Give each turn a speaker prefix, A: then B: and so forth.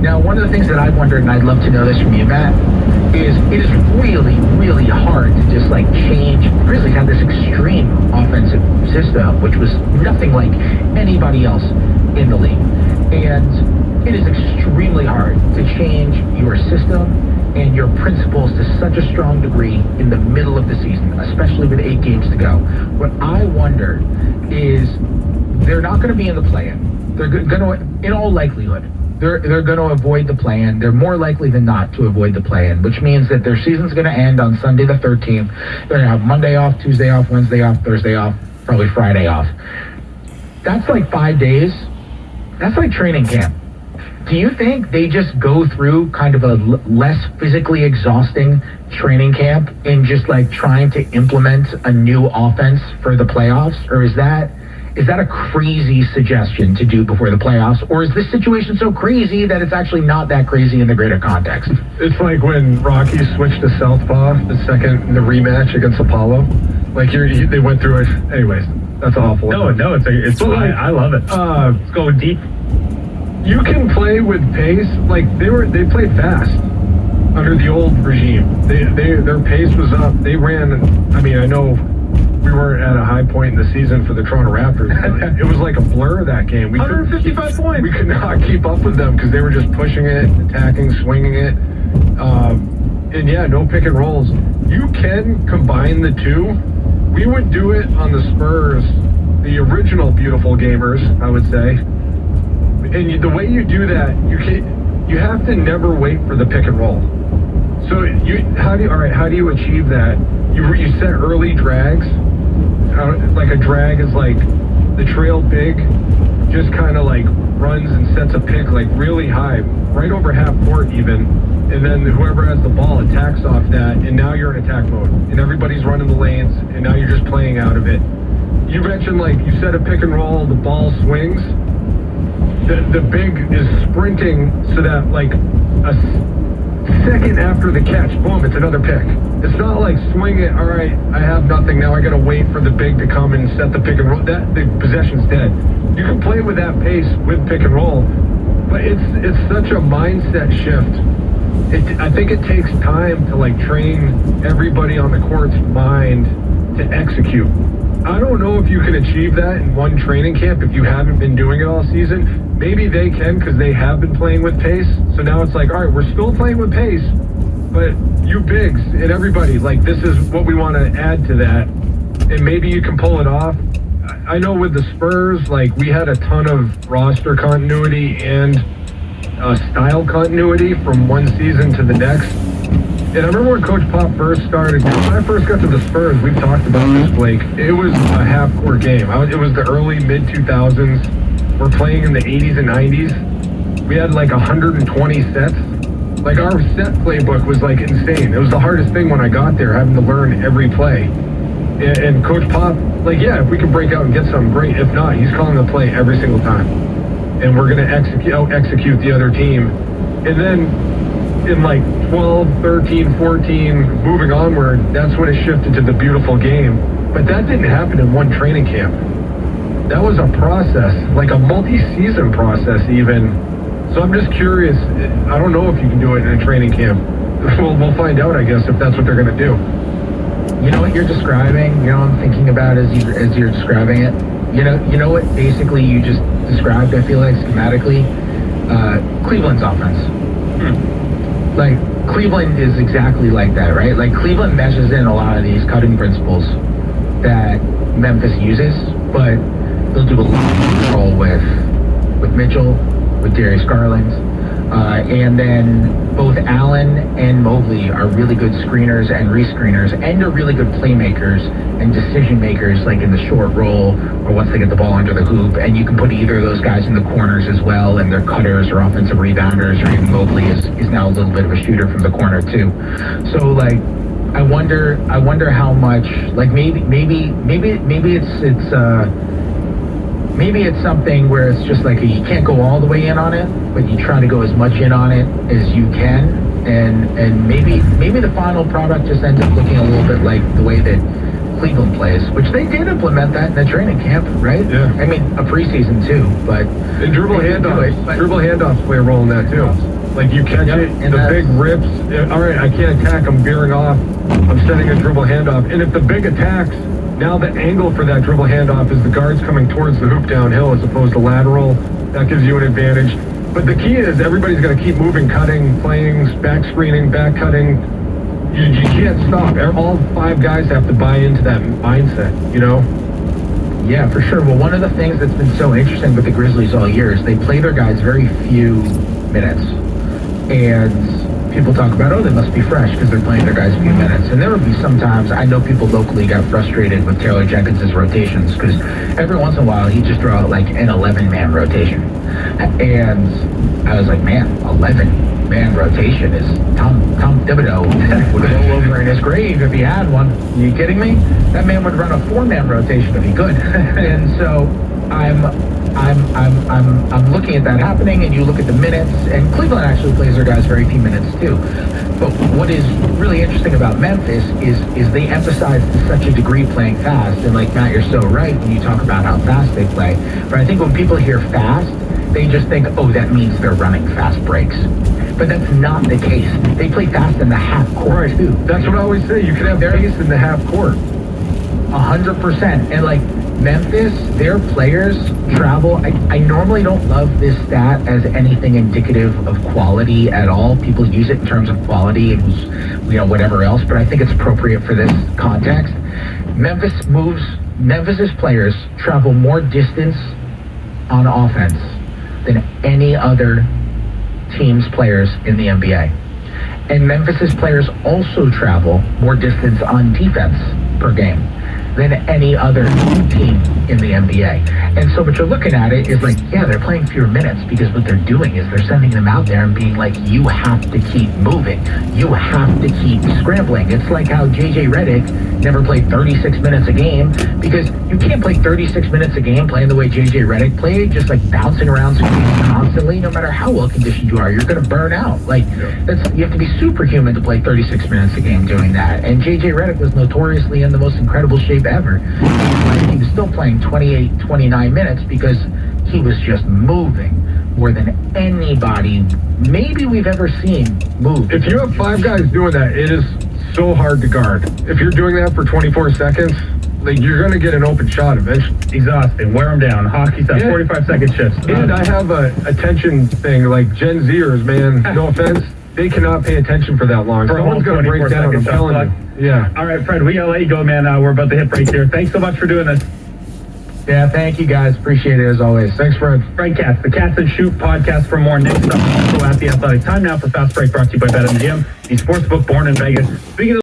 A: Now, one of the things that I wondered, and I'd love to know this from you, Matt, is it is really, really hard to just like change. Grizzlies had this extreme offensive system, which was nothing like anybody else in the league. And it is extremely hard to change your system and your principles to such a strong degree in the middle of the season, especially with 8 games to go. What I wonder is they're not going to be in the play-in. They're going to, in all likelihood, they're going to avoid the play-in. They're more likely than not to avoid the play-in, which means that their season's going to end on Sunday the 13th. They're going to have Monday off, Tuesday off, Wednesday off, Thursday off, probably Friday off. That's like 5 days. That's like training camp. Do you think they just go through kind of a less physically exhausting training camp in just like trying to implement a new offense for the playoffs? Or is that a crazy suggestion to do before the playoffs? Or is this situation so crazy that it's actually not that crazy in the greater context?
B: It's like when Rocky switched to Southpaw the rematch against Apollo. Like they went through it. Anyways, that's awful.
C: No, it's like, I love it. It's going deep.
B: You can play with pace. Like they played fast under the old regime. Their pace was up. They ran. I mean, I know we were at a high point in the season for the Toronto Raptors. It was like a blur that game.
C: 155 points.
B: We could not keep up with them because they were just pushing it, attacking, swinging it. And yeah, no pick and rolls. You can combine the two. We would do it on the Spurs, the original beautiful gamers, I would say. And the way you do that, you have to never wait for the pick and roll. So how do you achieve that? You set early drags. Like a drag is like the trail big just kind of like runs and sets a pick like really high, right over half court even, and then whoever has the ball attacks off that, and now you're in attack mode, and everybody's running the lanes, and now you're just playing out of it. You mentioned like you set a pick and roll, the ball swings. The big is sprinting so that like a second after the catch, boom, it's another pick. It's not like swing it, all right, I have nothing, now I gotta wait for the big to come and set the pick and roll. The possession's dead. You can play with that pace with pick and roll, but it's such a mindset shift. I think it takes time to like train everybody on the court's mind to execute. I don't know if you can achieve that in one training camp if you haven't been doing it all season. Maybe they can because they have been playing with pace. So now it's like, all right, we're still playing with pace, but you bigs and everybody, like this is what we want to add to that. And maybe you can pull it off. I know with the Spurs, like we had a ton of roster continuity and style continuity from one season to the next. And I remember when Coach Pop first started, when I first got to the Spurs, we've talked about this, Blake, it was a half-court game. It was the early, mid-2000s. We're playing in the 80s and 90s. We had like 120 sets. Like our set playbook was like insane. It was the hardest thing when I got there, having to learn every play. And Coach Pop, like, yeah, if we can break out and get something, great. If not, he's calling the play every single time. And we're going to execute the other team. And then in like 12, 13, 14, moving onward, that's when it shifted to the beautiful game. But that didn't happen in one training camp. That was a process, like a multi-season process even. So I'm just curious, I don't know if you can do it in a training camp. We'll find out, I guess, if that's what they're going to do.
A: You know what you're describing? You know what I'm thinking about as you're describing it? You know what basically you just described, I feel like, schematically? Cleveland's offense. Like, Cleveland is exactly like that, right? Like, Cleveland meshes in a lot of these cutting principles that Memphis uses, but they'll do a lot of control with Mitchell, with Darius Garland, and then both Allen and Mobley are really good screeners and rescreeners, and they're really good playmakers and decision makers, like in the short roll or once they get the ball under the hoop. And you can put either of those guys in the corners as well, and they're cutters or offensive rebounders, or even Mobley is now a little bit of a shooter from the corner too. So like, I wonder how much, like maybe it's something where it's just like you can't go all the way in on it, but you try to go as much in on it as you can, and maybe the final product just ends up looking a little bit like the way that Cleveland plays, which they did implement that in the training camp, right?
B: Yeah.
A: I mean, a preseason too, but
B: And dribble
A: they did do
B: handoffs.
A: it, but-
B: Dribble handoffs play a role in that too. Like you catch
A: Yep,
B: it,
A: and
B: the
A: that's-
B: big rips. All right, I can't attack. I'm veering off. I'm setting a dribble handoff. And if the big attacks, now the angle for that dribble handoff is the guards coming towards the hoop downhill as opposed to lateral. That gives you an advantage. But the key is everybody's going to keep moving, cutting, playing, back screening, back cutting. You can't stop. All 5 guys have to buy into that mindset, you know?
A: Yeah, for sure. Well, one of the things that's been so interesting with the Grizzlies all year is they play their guys very few minutes. And people talk about, oh, they must be fresh because they're playing their guys a few minutes. And there would be sometimes, I know people locally got frustrated with Taylor Jenkins' rotations because every once in a while he'd just draw like an 11-man rotation. And I was like, man, 11-man rotation is Tom Thibodeau would roll over in his grave if he had one. Are you kidding me? That man would run a 4-man rotation if he could. And so I'm looking at that happening, and you look at the minutes, and Cleveland actually plays their guys very few minutes too. But what is really interesting about Memphis is they emphasize to such a degree playing fast, and like Matt, you're so right when you talk about how fast they play. But I think when people hear fast, they just think, oh, that means they're running fast breaks. But that's not the case. They play fast in the half court too.
B: That's what I always say. You can have pace in the half court.
A: 100%. And like Memphis, their players travel. I normally don't love this stat as anything indicative of quality at all. People use it in terms of quality and whatever else, but I think it's appropriate for this context. Memphis's players travel more distance on offense than any other team's players in the NBA. And Memphis's players also travel more distance on defense per game than any other team in the NBA. And so what you're looking at it is like, yeah, they're playing fewer minutes because what they're doing is they're sending them out there and being like, you have to keep moving. You have to keep scrambling. It's like how JJ Redick never played 36 minutes a game because you can't play 36 minutes a game playing the way JJ Redick played, just like bouncing around screens constantly, no matter how well conditioned you are, you're going to burn out. Like you have to be superhuman to play 36 minutes a game doing that. And JJ Redick was notoriously in the most incredible shape ever. He was still playing 28, 29 minutes because he was just moving more than anybody maybe we've ever seen move.
B: If you have 5 guys doing that, it is so hard to guard. If you're doing that for 24 seconds, like you're going to get an open shot eventually.
C: Exhausting. Wear them down. Hockey stuff. 45-second shifts.
B: And I have a attention thing, like Gen Zers, man, no offense, they cannot pay attention for that long.
C: For a
B: Someone's
C: whole
B: going to break
C: 24
B: down, I'm
C: seconds,
B: telling
C: shot
B: you. Yeah.
C: All right, Fred, we got to let you go, man. We're about to hit break here. Thanks so much for doing this.
A: Yeah, thank you guys. Appreciate it as always.
B: Thanks, Fred.
C: Frank Katz, the Cats and Shoot podcast for more next up. Also at The Athletic. Time now for Fast Break, brought to you by BetMGM, the sportsbook born in Vegas. Speaking of